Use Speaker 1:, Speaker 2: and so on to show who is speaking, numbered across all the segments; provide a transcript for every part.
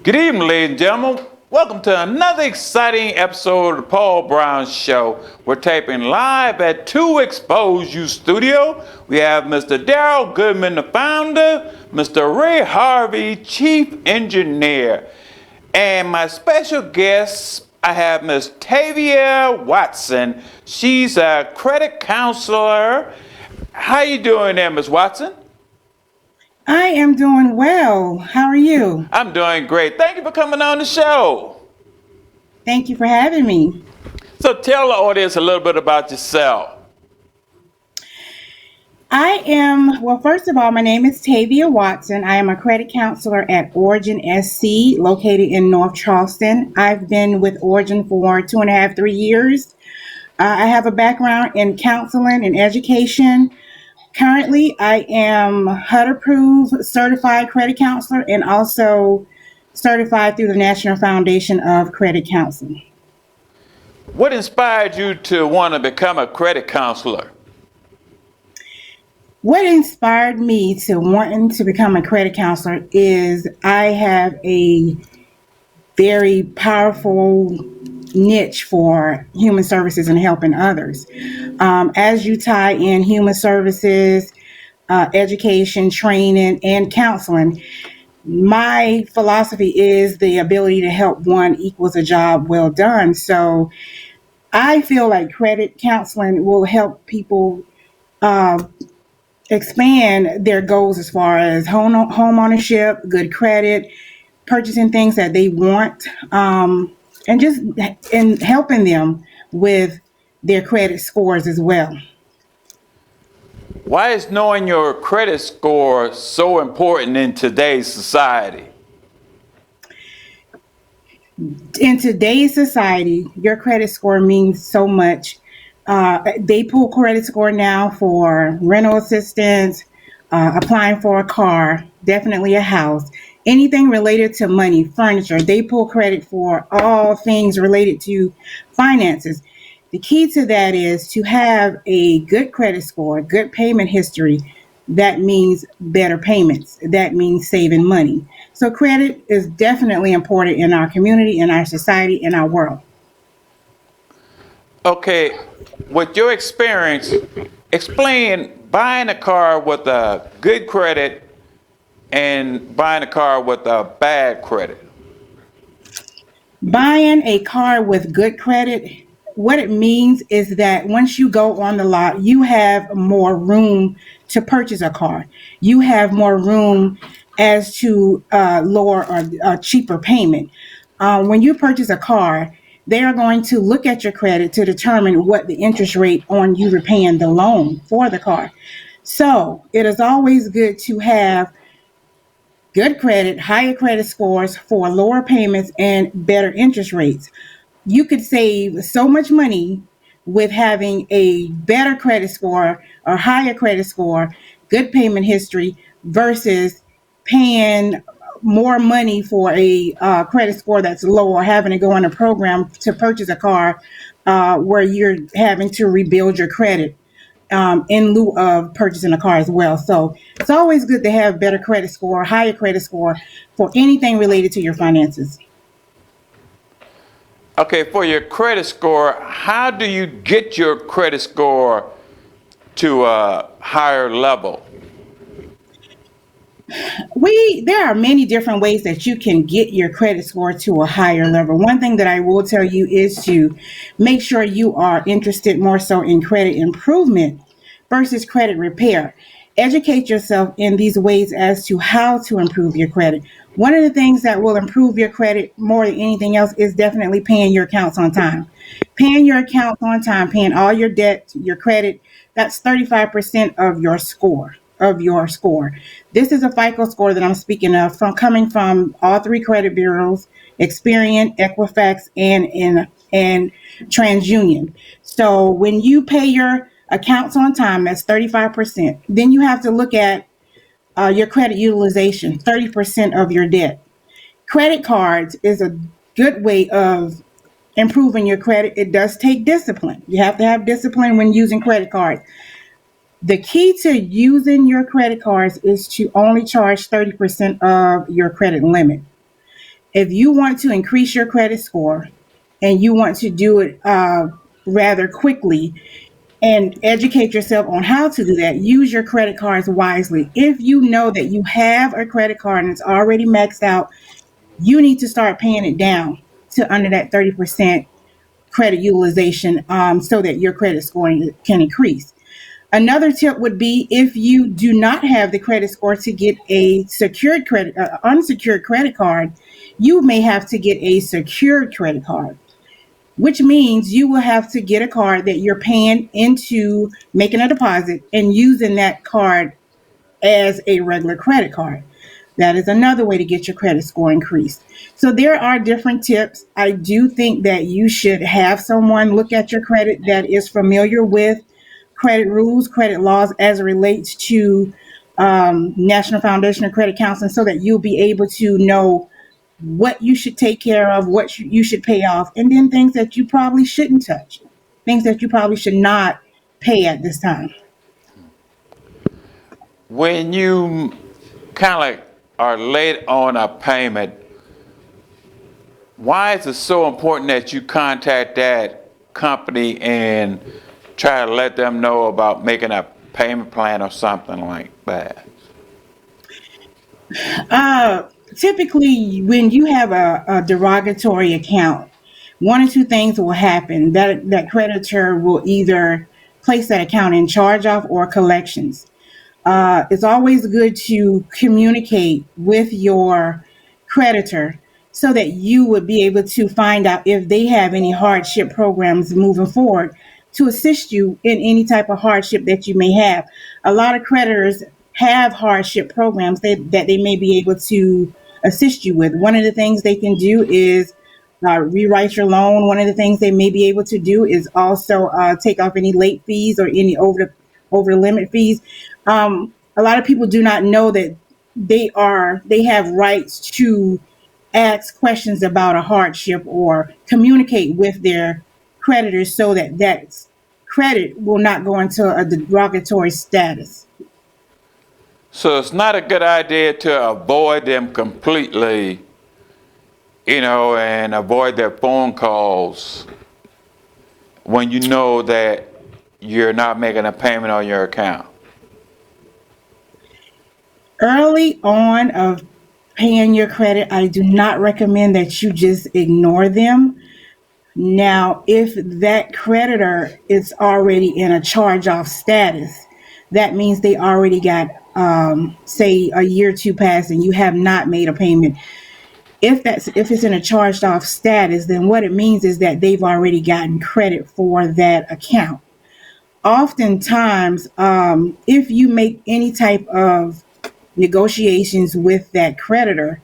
Speaker 1: Good evening, ladies and gentlemen. Welcome to another exciting episode of the Paul Brown Show. We're taping live at 2 Expose You Studio. We have Mr. Darrell Goodman, the founder, Mr. Ray Harvey, chief engineer. And my special guest, I have Miss Tavia Watson. She's a credit counselor. How you doing there, Miss Watson?
Speaker 2: I am doing well. How are you?
Speaker 1: I'm doing great. Thank you for coming on the show.
Speaker 2: Thank you for having me.
Speaker 1: So tell the audience a little bit about yourself.
Speaker 2: First of all, my name is Tavia Watson. I am a credit counselor at Origin SC, located in North Charleston. I've been with Origin for 2.5, 3 years. I have a background in counseling and education. Currently, I am HUD-approved certified credit counselor and also certified through the National Foundation of Credit Counseling.
Speaker 1: What inspired you to want to become a credit counselor?
Speaker 2: What inspired me to wanting to become a credit counselor is I have a very powerful niche for human services and helping others. As you tie in human services, education, training, and counseling, my philosophy is the ability to help one equals a job well done. So I feel like credit counseling will help people expand their goals as far as home ownership, good credit, purchasing things that they want, and helping them with their credit scores as well.
Speaker 1: Why is knowing your credit score so important in today's society?
Speaker 2: In today's society, your credit score means so much. They pull credit score now for rental assistance, applying for a car, definitely a house, anything related to money, furniture. They pull credit for all things related to finances. The key to that is to have a good credit score, good payment history. That means better payments. That means saving money. So credit is definitely important in our community, in our society, in our world.
Speaker 1: Okay, with your experience, explain buying a car with a good credit and buying a car with a bad credit.
Speaker 2: Buying a car with good credit, what it means is that once you go on the lot, you have more room to purchase a car. You have more room as to lower or a cheaper payment. When you purchase a car, they are going to look at your credit to determine what the interest rate on you repaying the loan for the car. So it is always good to have good credit, higher credit scores for lower payments and better interest rates. You could save so much money with having a better credit score or higher credit score, good payment history versus paying more money for a credit score that's low or having to go on a program to purchase a car where you're having to rebuild your credit in lieu of purchasing a car as well. So it's always good to have better credit score, higher credit score for anything related to your finances.
Speaker 1: Okay, for your credit score, how do you get your credit score to a higher level?
Speaker 2: There are many different ways that you can get your credit score to a higher level. One thing that I will tell you is to make sure you are interested more so in credit improvement versus credit repair. Educate yourself in these ways as to how to improve your credit. One of the things that will improve your credit more than anything else is definitely paying your accounts on time. Paying your accounts on time, paying all your debt, your credit, that's 35% of your score. This is a FICO score that I'm speaking of from coming from all three credit bureaus, Experian, Equifax, and TransUnion. So when you pay your accounts on time, that's 35%. Then you have to look at your credit utilization, 30% of your debt. Credit cards is a good way of improving your credit. It does take discipline. You have to have discipline when using credit cards. The key to using your credit cards is to only charge 30% of your credit limit. If you want to increase your credit score and you want to do it rather quickly and educate yourself on how to do that, use your credit cards wisely. If you know that you have a credit card and it's already maxed out, you need to start paying it down to under that 30% credit utilization, so that your credit scoring can increase. Another tip would be, if you do not have the credit score to get a secured credit, unsecured credit card, you may have to get a secured credit card, which means you will have to get a card that you're paying into, making a deposit and using that card as a regular credit card. That is another way to get your credit score increased. So there are different tips. I do think that you should have someone look at your credit that is familiar with credit rules, credit laws as it relates to National Foundation of Credit Counseling, so that you'll be able to know what you should take care of, what you should pay off, and then things that you probably shouldn't touch, things that you probably should not pay at this time.
Speaker 1: When you kind of like are late on a payment, why is it so important that you contact that company and try to let them know about making a payment plan or something like that?
Speaker 2: Typically, when you have a derogatory account, one or two things will happen. That creditor will either place that account in charge off or collections. It's always good to communicate with your creditor so that you would be able to find out if they have any hardship programs moving forward to assist you in any type of hardship that you may have. A lot of creditors have hardship programs that they may be able to assist you with. One of the things they can do is rewrite your loan. One of the things they may be able to do is also take off any late fees or any over the limit fees. A lot of people do not know that they have rights to ask questions about a hardship or communicate with their creditors so that that credit will not go into a derogatory status.
Speaker 1: So it's not a good idea to avoid them completely, and avoid their phone calls when you know that you're not making a payment on your account.
Speaker 2: Early on of paying your credit, I do not recommend that you just ignore them. Now, if that creditor is already in a charge off status, that means they already got, say, a year or two past and you have not made a payment. If it's in a charged off status, then what it means is that they've already gotten credit for that account. Oftentimes, if you make any type of negotiations with that creditor,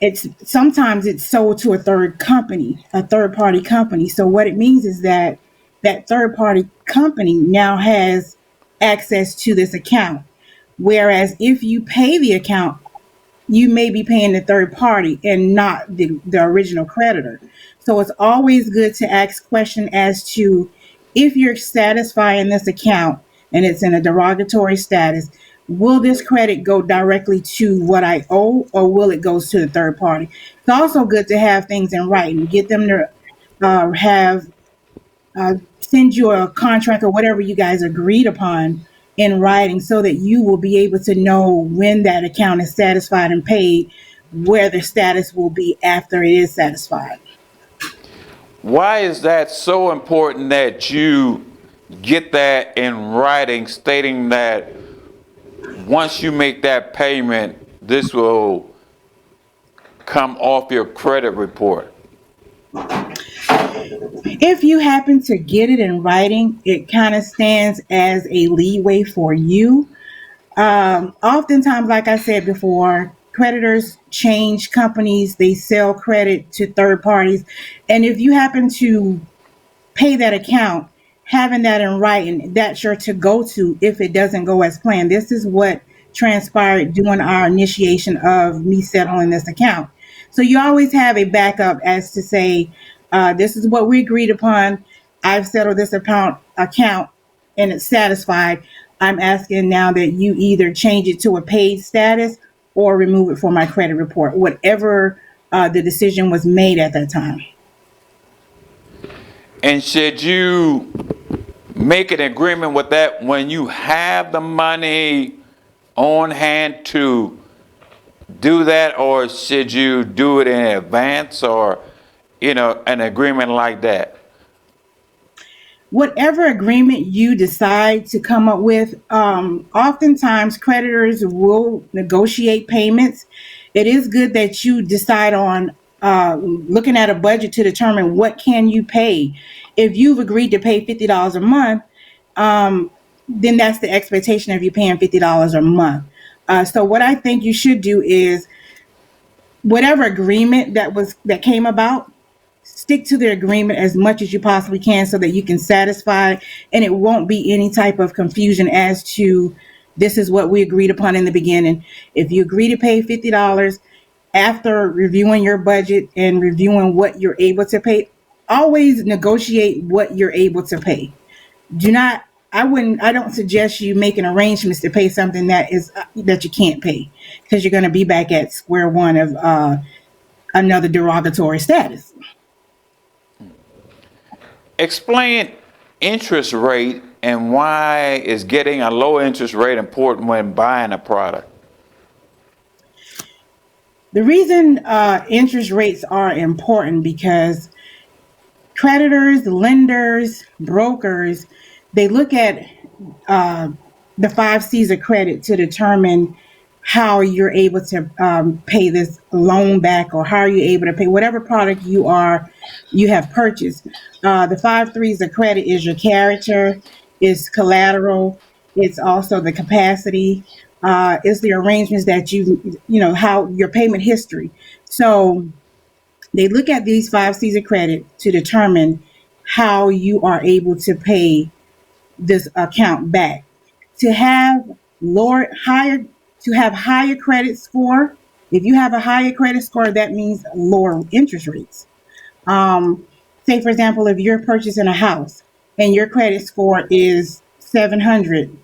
Speaker 2: it's sold to a third party company. So what it means is that that third party company now has access to this account. Whereas if you pay the account, you may be paying the third party and not the original creditor. So it's always good to ask question as to, if you're satisfying this account and it's in a derogatory status, will this credit go directly to what I owe, or will it go to the third party? It's also good to have things in writing. Get them to have send you a contract or whatever you guys agreed upon in writing, so that you will be able to know when that account is satisfied and paid, where the status will be after it is satisfied.
Speaker 1: Why is that so important that you get that in writing, stating that once you make that payment, this will come off your credit report?
Speaker 2: If you happen to get it in writing, it kind of stands as a leeway for you. Oftentimes, like I said before, creditors change companies, they sell credit to third parties. And if you happen to pay that account, having that in writing, that's your to go to if it doesn't go as planned. This is what transpired during our initiation of me settling this account. So you always have a backup as to say, this is what we agreed upon. I've settled this account and it's satisfied. I'm asking now that you either change it to a paid status or remove it from my credit report. Whatever the decision was made at that time.
Speaker 1: And should you make an agreement with that when you have the money on hand to do that, or should you do it in advance, or an agreement like that?
Speaker 2: Whatever agreement you decide to come up with, oftentimes creditors will negotiate payments. It is good that you decide on looking at a budget to determine what can you pay. If you've agreed to pay $50 a month, then that's the expectation of you paying $50 a month. So what I think you should do is whatever agreement that came about, stick to the agreement as much as you possibly can so that you can satisfy, and it won't be any type of confusion as to this is what we agreed upon in the beginning. If you agree to pay $50 after reviewing your budget and reviewing what you're able to pay, always negotiate what you're able to pay. Do not I don't suggest you making arrangements to pay something that you can't pay, because you're going to be back at square one of another derogatory status.
Speaker 1: Explain interest rate and why is getting a low interest rate important when buying a product.
Speaker 2: The reason interest rates are important because creditors, lenders, brokers, they look at the 5 C's of credit to determine how you're able to pay this loan back, or how are you able to pay whatever product you have purchased. The 5 3's of credit is your character, it's collateral, it's also the capacity, it's the arrangements that how your payment history. So they look at these 5 C's of credit to determine how you are able to pay this account back. To have higher credit score, if you have a higher credit score, that means lower interest rates. Say, for example, if you're purchasing a house and your credit score is 700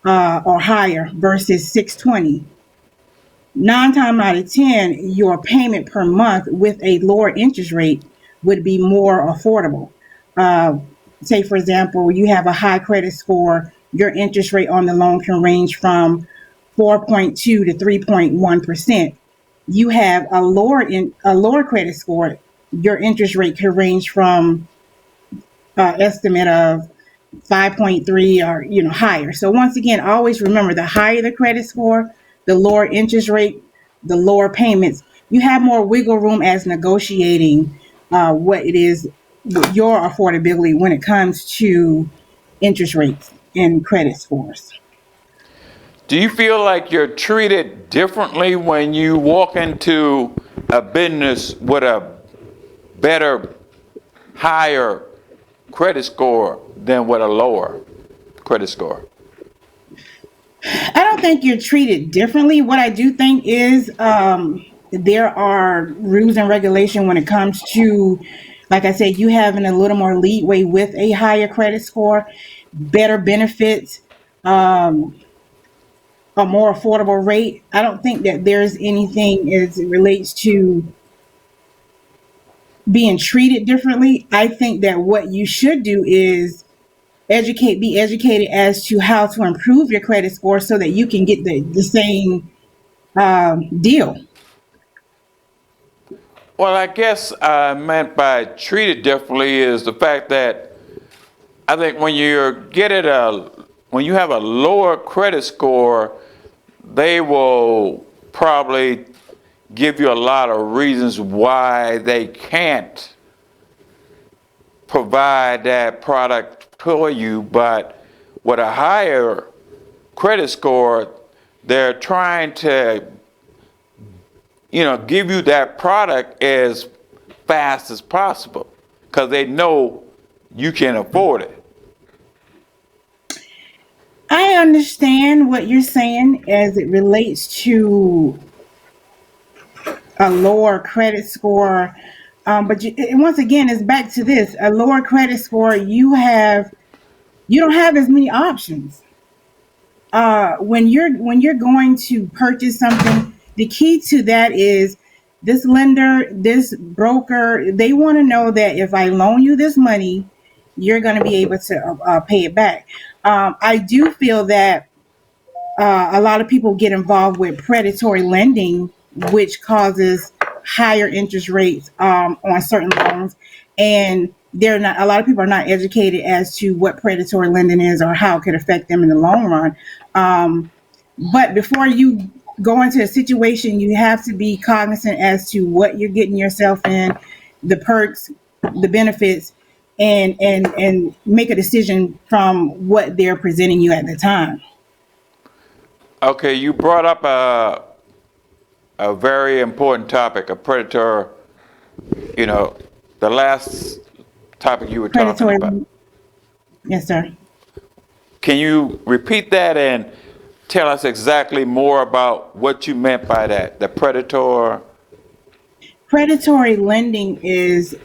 Speaker 2: or higher versus 620, 9 times out of 10, your payment per month with a lower interest rate would be more affordable. Say, for example, you have a high credit score, your interest rate on the loan can range from 4.2 to 3.1%. You have a lower credit score, your interest rate could range from estimate of 5.3 or higher. So once again, always remember, the higher the credit score, the lower interest rate, the lower payments. You have more wiggle room as negotiating what it is, your affordability when it comes to interest rates and credit scores.
Speaker 1: Do you feel like you're treated differently when you walk into a business with a better, higher credit score than with a lower credit score?
Speaker 2: I don't think you're treated differently. What I do think is there are rules and regulation when it comes to, like I said, you having a little more leeway with a higher credit score, better benefits, a more affordable rate. I don't think that there's anything as it relates to being treated differently. I think that what you should do is be educated as to how to improve your credit score so that you can get the same deal.
Speaker 1: Well, I guess I meant by treated differently is the fact that I think when you have a lower credit score, they will probably give you a lot of reasons why they can't provide that product for you. But with a higher credit score, they're trying to give you that product as fast as possible because they know you can afford it.
Speaker 2: I understand what you're saying as it relates to a lower credit score. But once again, it's back to this: a lower credit score, you don't have as many options. When you're going to purchase something, the key to that is This lender, this broker, they want to know that if I loan you this money, you're going to be able to pay it back. I do feel that a lot of people get involved with predatory lending, which causes higher interest rates on certain loans, and they're not. A lot of people are not educated as to what predatory lending is or how it could affect them in the long run. Um, but before you go into a situation, you have to be cognizant as to what you're getting yourself in, the perks, the benefits, and make a decision from what they're presenting you at the time.
Speaker 1: Okay, you brought up a very important topic, a predator, you know, the last topic you were talking
Speaker 2: Predatory.
Speaker 1: about.
Speaker 2: Yes, sir.
Speaker 1: Can you repeat that and tell us exactly more about what you meant by that? The predator.
Speaker 2: Predatory lending is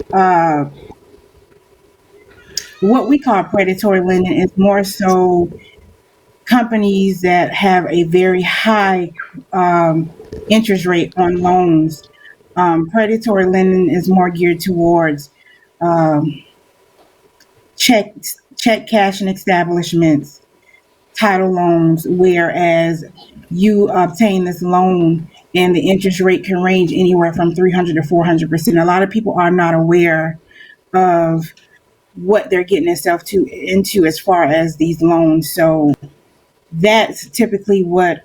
Speaker 2: what we call predatory lending is more so companies that have a very high interest rate on loans. Predatory lending is more geared towards um, check check cashing establishments, title loans, whereas you obtain this loan and the interest rate can range anywhere from 300 to 400%. A lot of people are not aware of what they're getting themselves to into as far as these loans. So that's typically what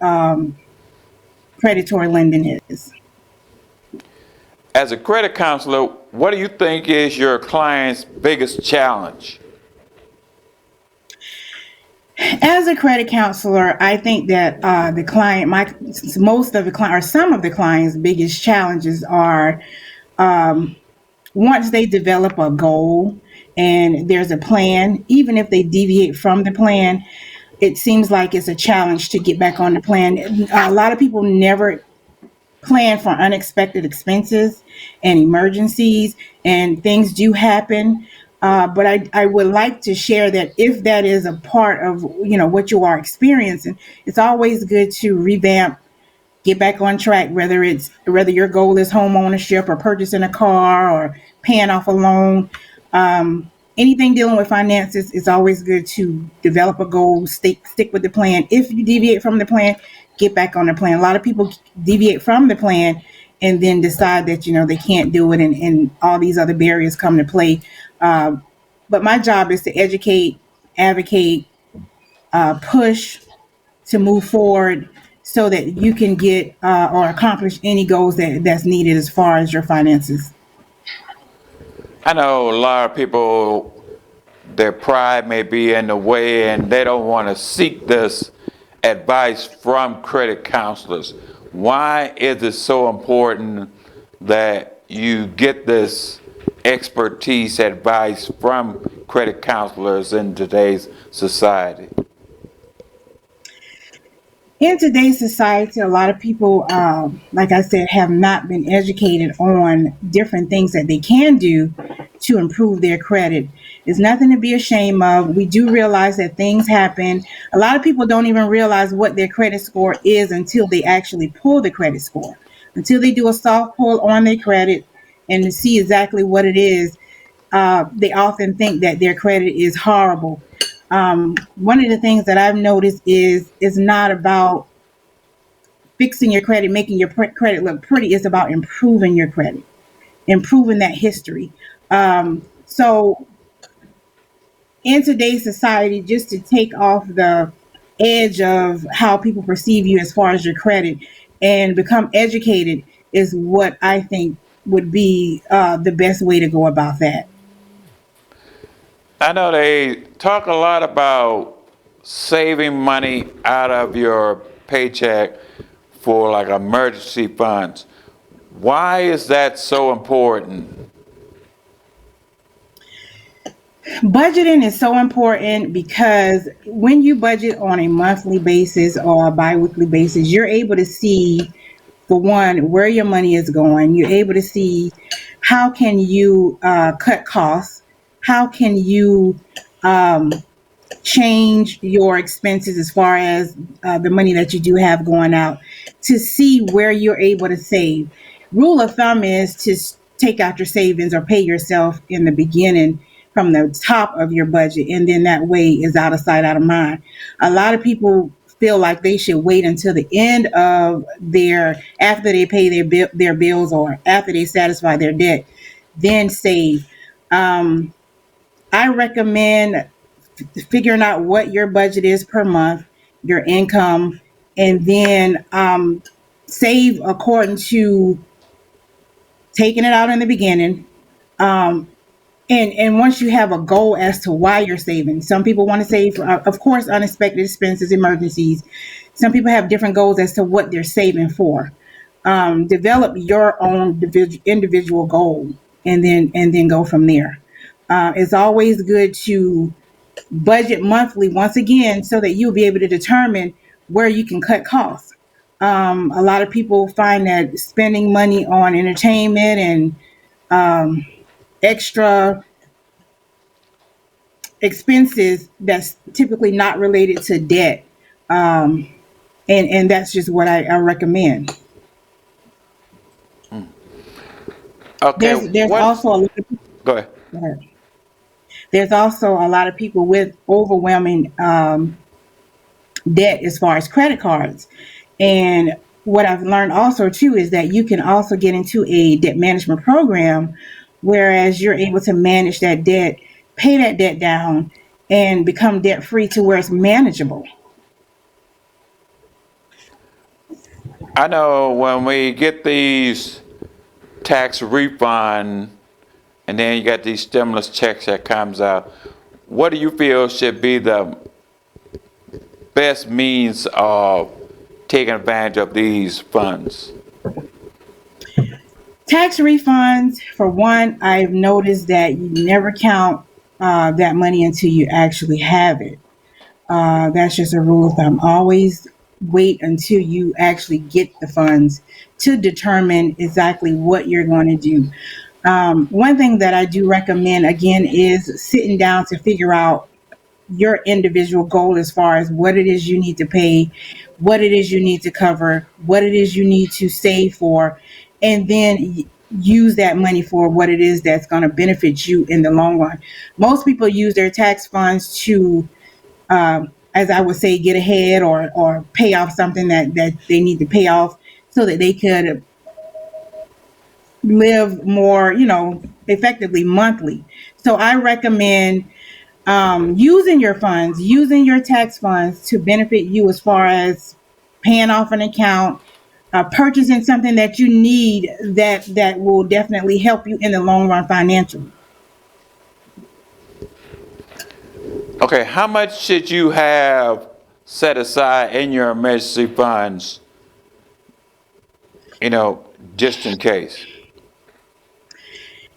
Speaker 2: predatory lending is.
Speaker 1: As a credit counselor, what do you think is your client's biggest challenge?
Speaker 2: As a credit counselor, I think that the client, most of the client, or some of the client's biggest challenges are once they develop a goal and there's a plan, even if they deviate from the plan, it seems like it's a challenge to get back on the plan. A lot of people never plan for unexpected expenses and emergencies, and things do happen. But I would like to share that if that is a part of what you are experiencing, it's always good to revamp, get back on track, whether your goal is home ownership or purchasing a car or paying off a loan. Anything dealing with finances, it's always good to develop a goal, stick with the plan. If you deviate from the plan, get back on the plan. A lot of people deviate from the plan and then decide that they can't do it, and all these other barriers come to play. uh, but my job is to educate, advocate, push to move forward so that you can get or accomplish any goals that's needed as far as your finances.
Speaker 1: I know a lot of people, their pride may be in the way and they don't want to seek this advice from credit counselors. Why is it so important that you get this expertise advice from credit counselors in today's society?
Speaker 2: In today's society, a lot of people, like I said, have not been educated on different things that they can do to improve their credit. It's nothing to be ashamed of. We do realize that things happen. A lot of people don't even realize what their credit score is until they actually pull the credit score, until they do a soft pull on their credit and to see exactly what it is. They often think that their credit is horrible. One of the things that I've noticed is it's not about fixing your credit, making your credit look pretty. It's about improving your credit, improving that history. So in today's society, just to take off the edge of how people perceive you as far as your credit and become educated is what I think would be the best way to go about that.
Speaker 1: I know they talk a lot about saving money out of your paycheck for like emergency funds. Why is that so important?
Speaker 2: Budgeting is so important because when you budget on a monthly basis or a biweekly basis, you're able to see, for one, where your money is going. You're able to see how can you cut costs, how can you um, change your expenses as far as the money that you do have going out, to see where you're able to save. Rule of thumb is to take out your savings or pay yourself in the beginning from the top of your budget, and then that way is out of sight, out of mind. A lot of people feel like they should wait until the end of their after they pay their bills or after they satisfy their debt, then save. Um, I recommend figuring out what your budget is per month, your income, and then save according to taking it out in the beginning. Um, and once you have a goal as to why you're saving, some people want to save, of course, unexpected expenses, emergencies. Some people have different goals as to what they're saving for. Develop your own individual goal, and then go from there. It's always good to budget monthly once again so that you'll be able to determine where you can cut costs. A lot of people find that spending money on entertainment and extra expenses that's typically not related to debt. Um, and that's just what I recommend.
Speaker 1: Okay,
Speaker 2: There's
Speaker 1: what's
Speaker 2: also a lot
Speaker 1: go ahead.
Speaker 2: of, there's also a lot of people with overwhelming debt as far as credit cards. And what I've learned also too is that you can also get into a debt management program, whereas you're able to manage that debt, pay that debt down, and become debt free to where it's manageable.
Speaker 1: I know when we get these tax refund and then you got these stimulus checks that comes out, what do you feel should be the best means of taking advantage of these funds?
Speaker 2: Tax refunds, for one, I've noticed that you never count that money until you actually have it. That's just a rule of thumb. Always wait until you actually get the funds to determine exactly what you're going to do. One thing that I do recommend again is sitting down to figure out your individual goal as far as what it is you need to pay, what it is you need to cover, what it is you need to save for, and then use that money for what it is that's going to benefit you in the long run. Most people use their tax funds to as I would say, get ahead or pay off something that they need to pay off so that they could live more, effectively monthly. So I recommend using your funds, using your tax funds to benefit you as far as paying off an account, purchasing something that you need that will definitely help you in the long run financially.
Speaker 1: Okay, how much should you have set aside in your emergency funds, you know, just in case?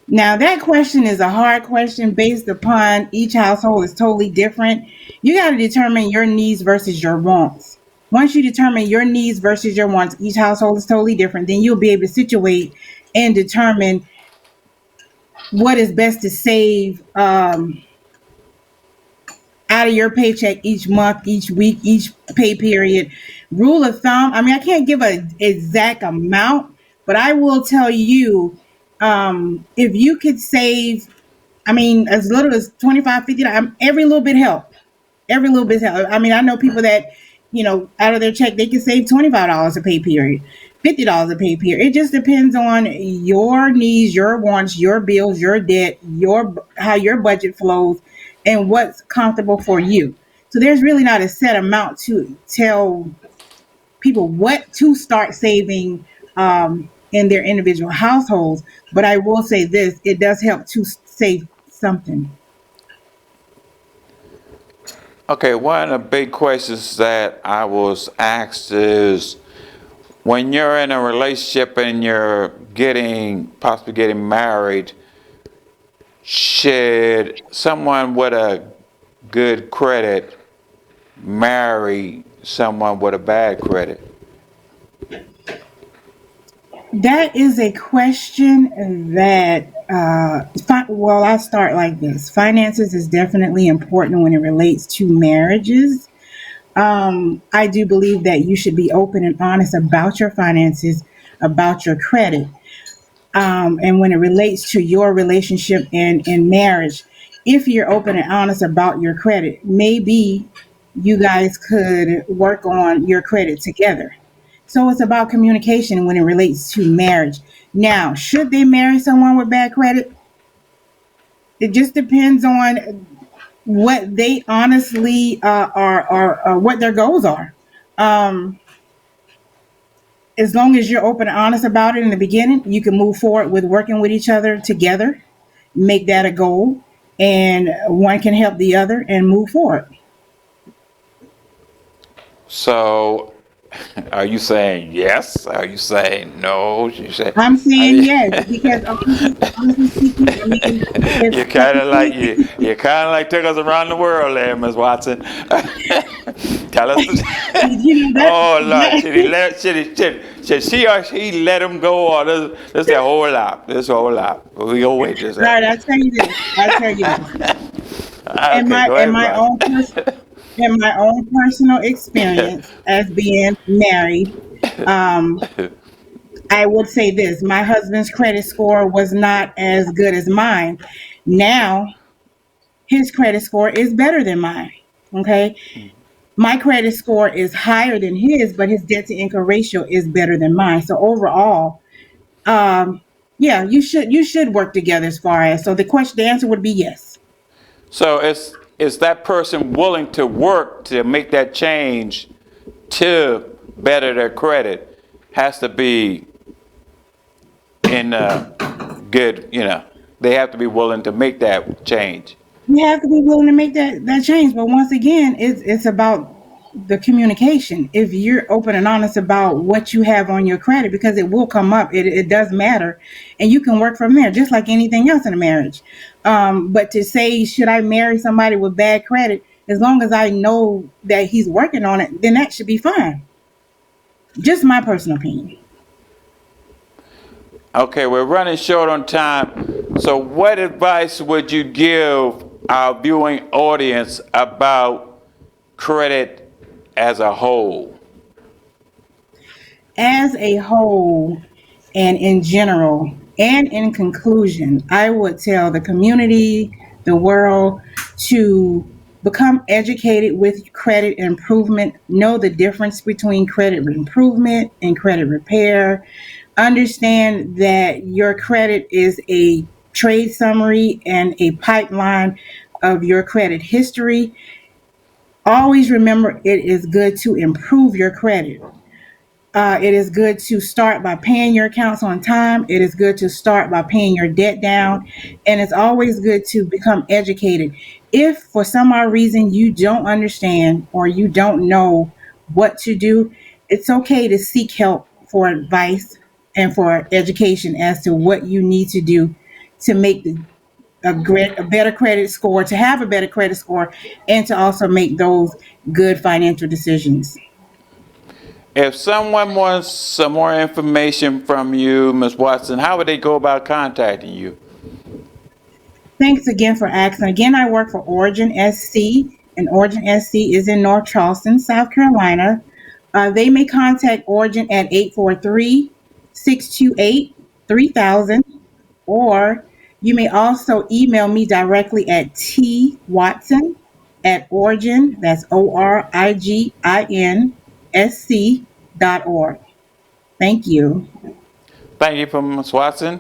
Speaker 2: Now, that question is a hard question based upon each household is totally different. You got to determine your needs versus your wants. Once you determine your needs versus your wants, each household is totally different. Then you'll be able to situate and determine what is best to save out of your paycheck each month, each week, each pay period. Rule of thumb, I mean, I can't give an exact amount, but I will tell you if you could save, I mean, as little as 25, 50, every little bit help. Every little bit help. I mean, I know people that, out of their check, they can save $25 a pay period, $50 a pay period. It just depends on your needs, your wants, your bills, your debt, your how your budget flows, and what's comfortable for you. So there's really not a set amount to tell people what to start saving in their individual households. But I will say this: it does help to save something.
Speaker 1: Okay, one of the big questions that I was asked is when you're in a relationship and you're possibly getting married, should someone with a good credit marry someone with a bad credit?
Speaker 2: That is a question that, well, I'll start like this. Finances is definitely important when it relates to marriages. I do believe that you should be open and honest about your finances, about your credit. And when it relates to your relationship in marriage, if you're open and honest about your credit, maybe you guys could work on your credit together. So it's about communication when it relates to marriage. Now, should they marry someone with bad credit? It just depends on what they honestly are what their goals are. Um, as long as you're open and honest about it in the beginning, you can move forward with working with each other together, make that a goal, and one can help the other and move forward.
Speaker 1: So, are you saying yes? Are you saying no? You say,
Speaker 2: I'm
Speaker 1: I
Speaker 2: saying
Speaker 1: mean,
Speaker 2: yes because honestly speaking, I mean,
Speaker 1: you
Speaker 2: if
Speaker 1: kind of like you kind of like took us around the world there, Miss Watson. Tell us the.
Speaker 2: you know
Speaker 1: Oh Lord,
Speaker 2: that
Speaker 1: should she or he let him go, or this a whole lot? This whole lot. We gonna wait this
Speaker 2: All
Speaker 1: out.
Speaker 2: right, I tell you this. In
Speaker 1: Okay, go
Speaker 2: in
Speaker 1: ahead,
Speaker 2: my own in my own personal experience as being married, um, I would say this: my husband's credit score was not as good as mine. Now his credit score is better than mine. Okay, my credit score is higher than his, but his debt to income ratio is better than mine. So overall, um, yeah, you should work together as far as so the answer would be yes.
Speaker 1: So is that person willing to work to make that change to better their credit? Has to be in good, they have to be willing to make that change.
Speaker 2: You have to be willing to make that change. But once again, it's about the communication. If you're open and honest about what you have on your credit, because it will come up, it does matter, and you can work from there, just like anything else in a marriage. But to say, should I marry somebody with bad credit? As long as I know that he's working on it, then that should be fine. Just my personal opinion.
Speaker 1: Okay, we're running short on time. So what advice would you give our viewing audience about credit as a whole?
Speaker 2: As a whole, and in general, and in conclusion, I would tell the community, the world, to become educated with credit improvement, know the difference between credit improvement and credit repair, understand that your credit is a trade summary and a pipeline of your credit history. Always remember it is good to improve your credit. It is good to start by paying your accounts on time. It is good to start by paying your debt down. And it's always good to become educated. If for some odd reason you don't understand or you don't know what to do, it's okay to seek help for advice and for education as to what you need to do to make a better credit score, to have a better credit score, and to also make those good financial decisions.
Speaker 1: If someone wants some more information from you, Ms. Watson, how would they go about contacting you?
Speaker 2: Thanks again for asking. Again, I work for Origin SC, and Origin SC is in North Charleston, South Carolina. They may contact Origin at 843-628-3000, or you may also email me directly at twatson at origin, that's originsc.org. Thank you.
Speaker 1: Thank you for Ms. Watson.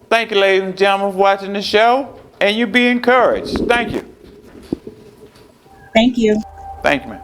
Speaker 1: Thank you, ladies and gentlemen, for watching the show, and you be encouraged. Thank you.
Speaker 2: Thank you.
Speaker 1: Thank you, man.